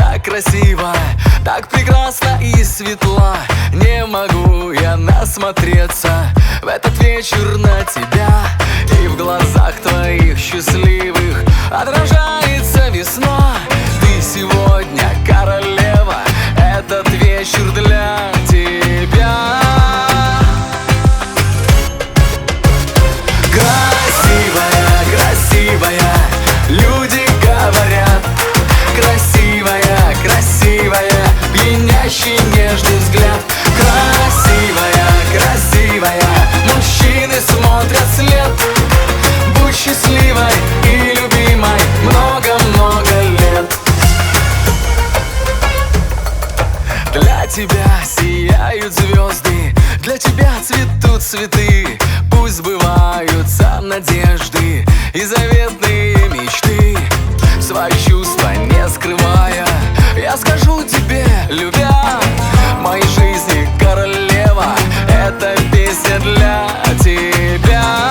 так красиво, так прекрасно и светла. Не могу я насмотреться в этот вечер на тебя. И в глазах твоих счастливых отражается весна. Ты сегодня королева, этот вечер для тебя. Красивая, красивая, люди говорят. Красивая, красивая, пьянящий нежный взгляд. Красивая, красивая, мужчины смотрят вслед. Будь счастливой и любимой много-много лет. Для тебя сияют звезды, для тебя цветут цветы. Пусть сбываются надежды и заветные мечты. Свои чувства не скрывая, я скажу тебе, любя, в моей жизни королева, эта песня для тебя.